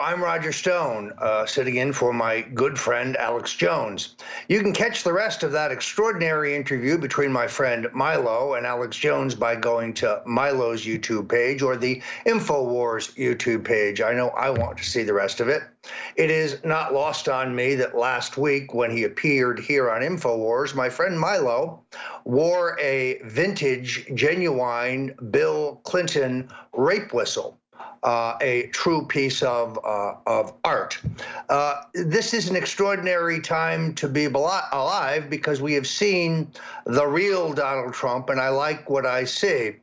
I'm Roger Stone, sitting in for my good friend Alex Jones. You can catch the rest of that extraordinary interview between my friend Milo and Alex Jones by going to Milo's YouTube page or the InfoWars YouTube page. I know I want to see the rest of it. It is not lost on me that last week when he appeared here on InfoWars, my friend Milo wore a vintage, genuine Bill Clinton rape whistle. A true piece of art. This is an extraordinary time to be alive because we have seen the real Donald Trump, and I like what I see.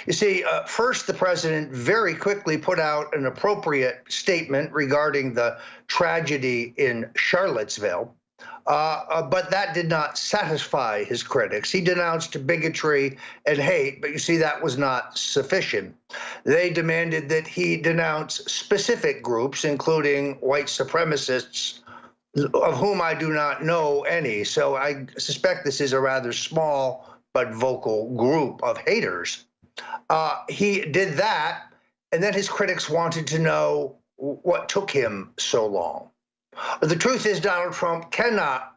You see, first, the president very quickly put out an appropriate statement regarding the tragedy in Charlottesville. But that did not satisfy his critics. He denounced bigotry and hate, but you see, that was not sufficient. They demanded that he denounce specific groups, including white supremacists, of whom I do not know any. So I suspect this is a rather small but vocal group of haters. He did that, and then his critics wanted to know what took him so long. The truth is Donald Trump cannot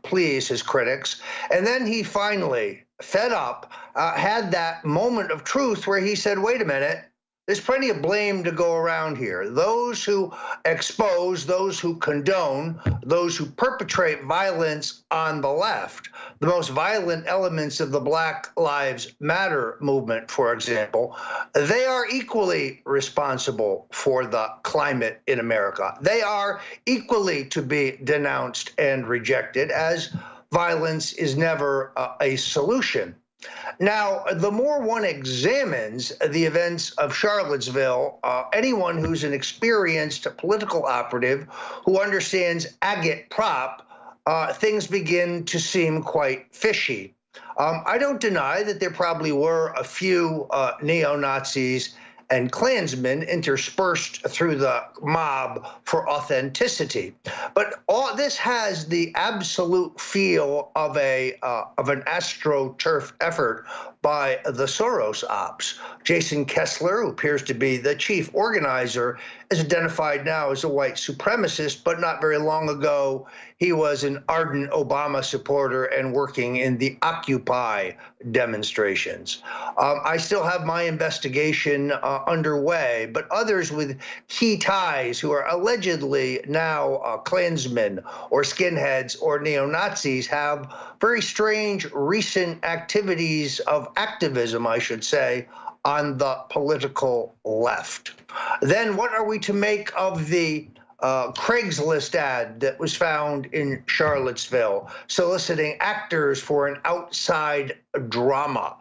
please his critics. And then he finally, fed up, had that moment of truth where he said, wait a minute, there's plenty of blame to go around here. Those who expose, those who condone, those who perpetrate violence on the left, the most violent elements of the Black Lives Matter movement, for example, they are equally responsible for the climate in America. They are equally to be denounced and rejected, as violence is never a solution. Now, the more one examines the events of Charlottesville, anyone who's an experienced political operative who understands agitprop, things begin to seem quite fishy. I don't deny that there probably were a few neo-Nazis and Klansmen interspersed through the mob for authenticity. But all this has the absolute feel of an astroturf effort by the Soros ops. Jason Kessler, who appears to be the chief organizer, is identified now as a white supremacist, but not very long ago, he was an ardent Obama supporter and working in the Occupy demonstrations. I still have my investigation underway, but others with key ties who are allegedly now Klansmen or skinheads or neo-Nazis have very strange recent activities of activism, I should say, on the political left. Then what are we to make of the Craigslist ad that was found in Charlottesville soliciting actors for an outside drama?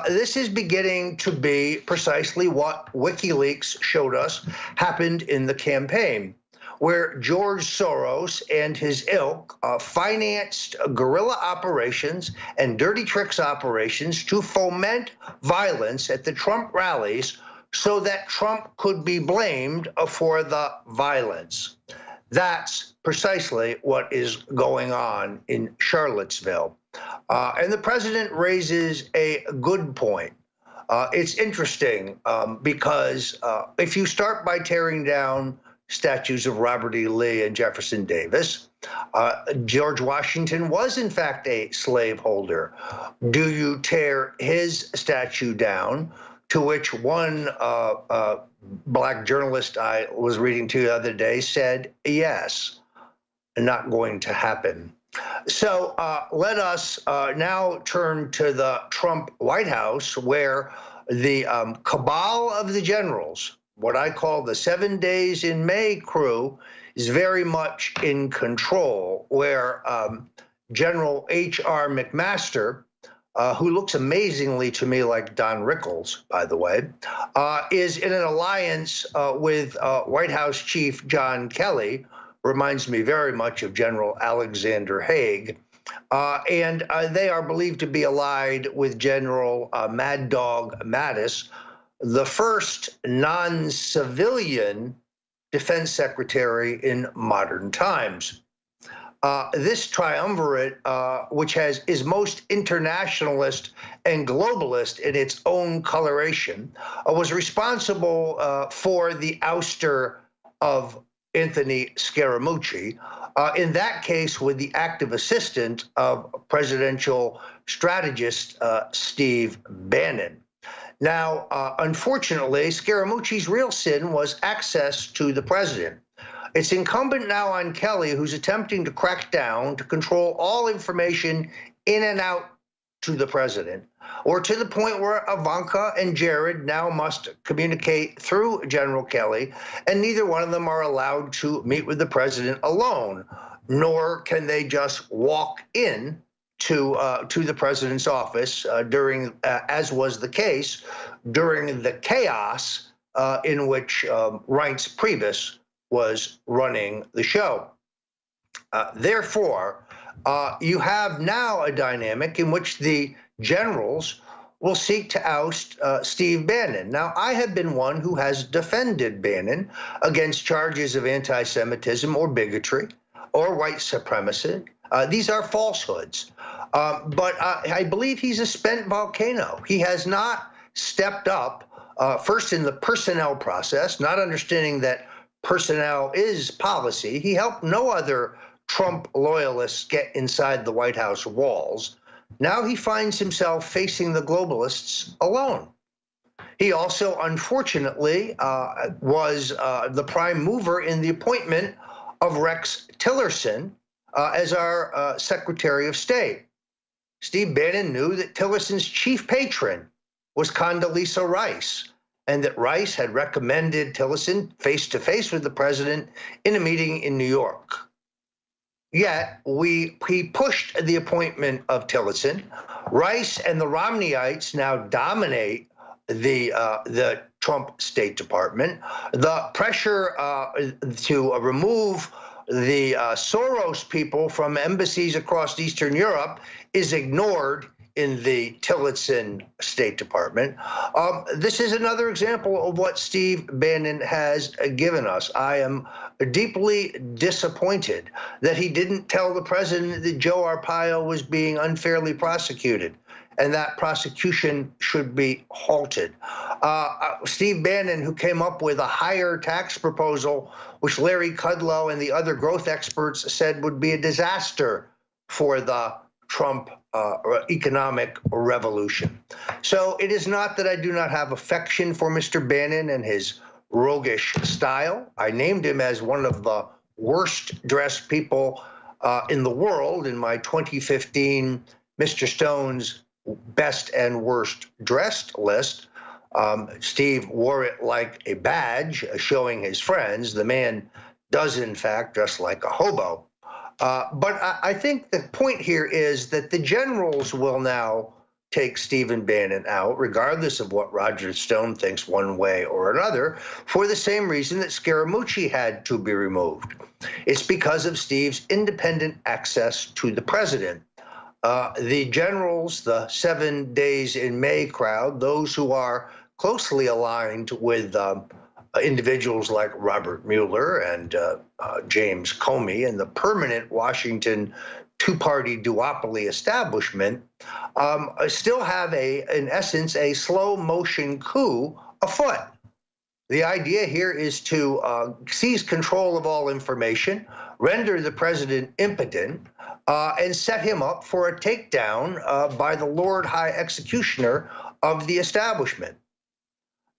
This is beginning to be precisely what WikiLeaks showed us happened in the campaign, where George Soros and his ilk financed guerrilla operations and dirty tricks operations to foment violence at the Trump rallies so that Trump could be blamed for the violence. That's precisely what is going on in Charlottesville. And the president raises a good point. It's interesting because if you start by tearing down statues of Robert E. Lee and Jefferson Davis, George Washington was in fact a slaveholder. Do you tear his statue down? To which one black journalist I was reading to the other day said, yes, not going to happen. So let us now turn to the Trump White House, where the cabal of the generals, what I call the 7 days in May crew, is very much in control, where General H.R. McMaster, who looks amazingly to me like Don Rickles, by the way, is in an alliance with White House Chief John Kelly, reminds me very much of General Alexander Haig, and they are believed to be allied with General Mad Dog Mattis, the first non-civilian defense secretary in modern times. This triumvirate, which is most internationalist and globalist in its own coloration, was responsible for the ouster of Anthony Scaramucci, in that case with the active assistant of presidential strategist Steve Bannon. Now, unfortunately, Scaramucci's real sin was access to the president. It's incumbent now on Kelly, who's attempting to crack down to control all information in and out to the president, or to the point where Ivanka and Jared now must communicate through General Kelly, and neither one of them are allowed to meet with the president alone, nor can they just walk in to the president's office during, as was the case, during the chaos in which Reince Priebus was running the show. Therefore, you have now a dynamic in which the generals will seek to oust Steve Bannon. Now, I have been one who has defended Bannon against charges of anti-Semitism or bigotry or white supremacy. These are falsehoods. But I believe he's a spent volcano. He has not stepped up, first in the personnel process, not understanding that personnel is policy. He helped no other Trump loyalists get inside the White House walls. Now he finds himself facing the globalists alone. He also, unfortunately, was the prime mover in the appointment of Rex Tillerson as our Secretary of State. Steve Bannon knew that Tillerson's chief patron was Condoleezza Rice, and that Rice had recommended Tillerson face-to-face with the president in a meeting in New York. Yet, he pushed the appointment of Tillerson. Rice and the Romneyites now dominate the Trump State Department. The pressure to remove the Soros people from embassies across Eastern Europe is ignored in the Tillerson State Department. This is another example of what Steve Bannon has given us. I am deeply disappointed that he didn't tell the president that Joe Arpaio was being unfairly prosecuted, and that prosecution should be halted. Steve Bannon, who came up with a higher tax proposal, which Larry Kudlow and the other growth experts said would be a disaster for the Trump economic revolution. So it is not that I do not have affection for Mr. Bannon and his roguish style. I named him as one of the worst dressed people in the world in my 2015 Mr. Stone's best and worst dressed list. Steve wore it like a badge, showing his friends. The man does, in fact, dress like a hobo. But I think the point here is that the generals will now take Stephen Bannon out, regardless of what Roger Stone thinks one way or another, for the same reason that Scaramucci had to be removed. It's because of Steve's independent access to the president. The generals, the 7 days in May crowd, those who are closely aligned with individuals like Robert Mueller and James Comey and the permanent Washington two-party duopoly establishment, still have in essence, a slow-motion coup afoot. The idea here is to seize control of all information, render the president impotent, and set him up for a takedown by the Lord High Executioner of the establishment.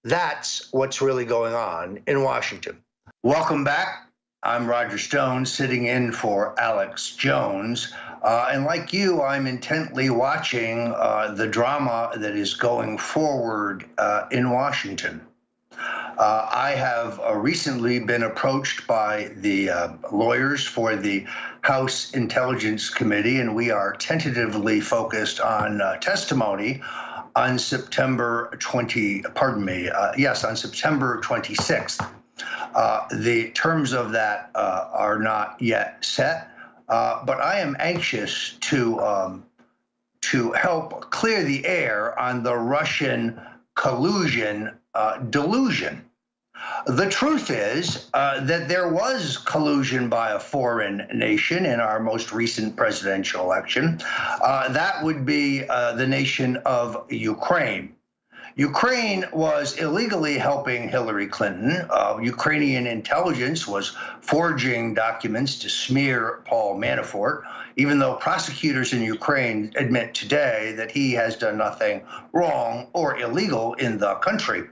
That's what's really going on in Washington. Welcome back. I'm Roger Stone, sitting in for Alex Jones. And like you, I'm intently watching the drama that is going forward in Washington. I have recently been approached by the lawyers for the House Intelligence Committee, and we are tentatively focused on testimony on September 26th. The terms of that are not yet set, but I am anxious to help clear the air on the Russian collusion delusion. The truth is that there was collusion by a foreign nation in our most recent presidential election. That would be the nation of Ukraine. Ukraine was illegally helping Hillary Clinton. Ukrainian intelligence was forging documents to smear Paul Manafort, even though prosecutors in Ukraine admit today that he has done nothing wrong or illegal in the country.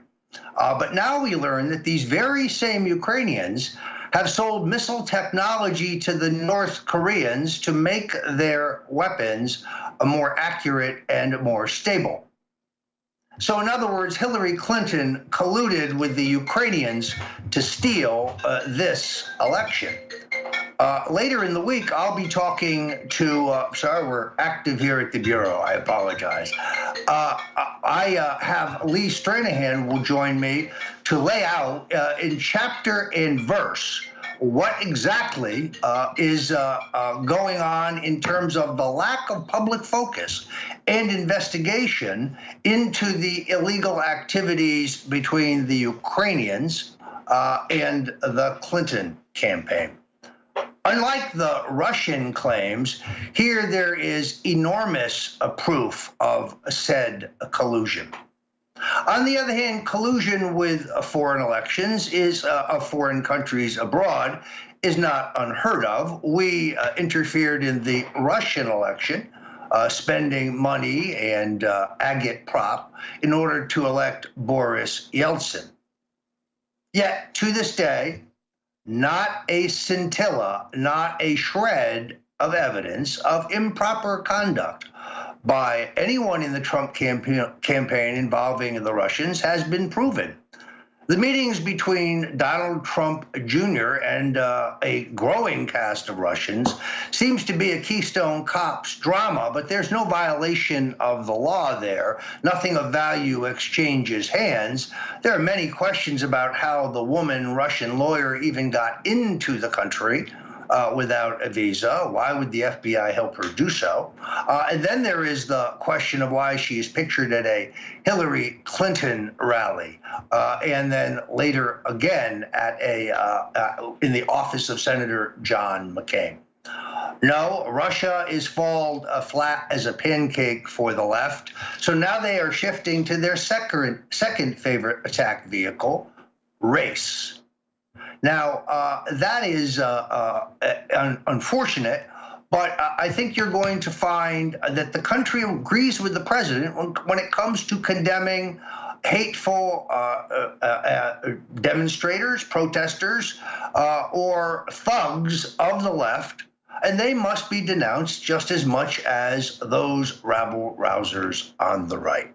But now we learn that these very same Ukrainians have sold missile technology to the North Koreans to make their weapons more accurate and more stable. So in other words, Hillary Clinton colluded with the Ukrainians to steal this election. Later in the week, I'll be talking to, sorry, we're active here at the Bureau. I apologize. I have Lee Stranahan will join me to lay out in chapter and verse what exactly is going on in terms of the lack of public focus and investigation into the illegal activities between the Ukrainians and the Clinton campaign. Unlike the Russian claims, here there is enormous proof of said collusion. On the other hand, collusion with foreign elections of foreign countries abroad is not unheard of. We interfered in the Russian election, spending money and agitprop in order to elect Boris Yeltsin. Yet, to this day, not a scintilla, not a shred of evidence of improper conduct by anyone in the Trump campaign involving the Russians has been proven. The meetings between Donald Trump Jr. and a growing cast of Russians seems to be a Keystone Cops drama, but there's no violation of the law there. Nothing of value exchanges hands. There are many questions about how the woman Russian lawyer even got into the country without a visa. Why would the FBI help her do so? And then there is the question of why she is pictured at a Hillary Clinton rally, and then later again at in the office of Senator John McCain. No, Russia is fallen flat as a pancake for the left. So now they are shifting to their second favorite attack vehicle, race. Now, that is unfortunate, but I think you're going to find that the country agrees with the president when it comes to condemning hateful demonstrators, protesters, or thugs of the left, and they must be denounced just as much as those rabble-rousers on the right.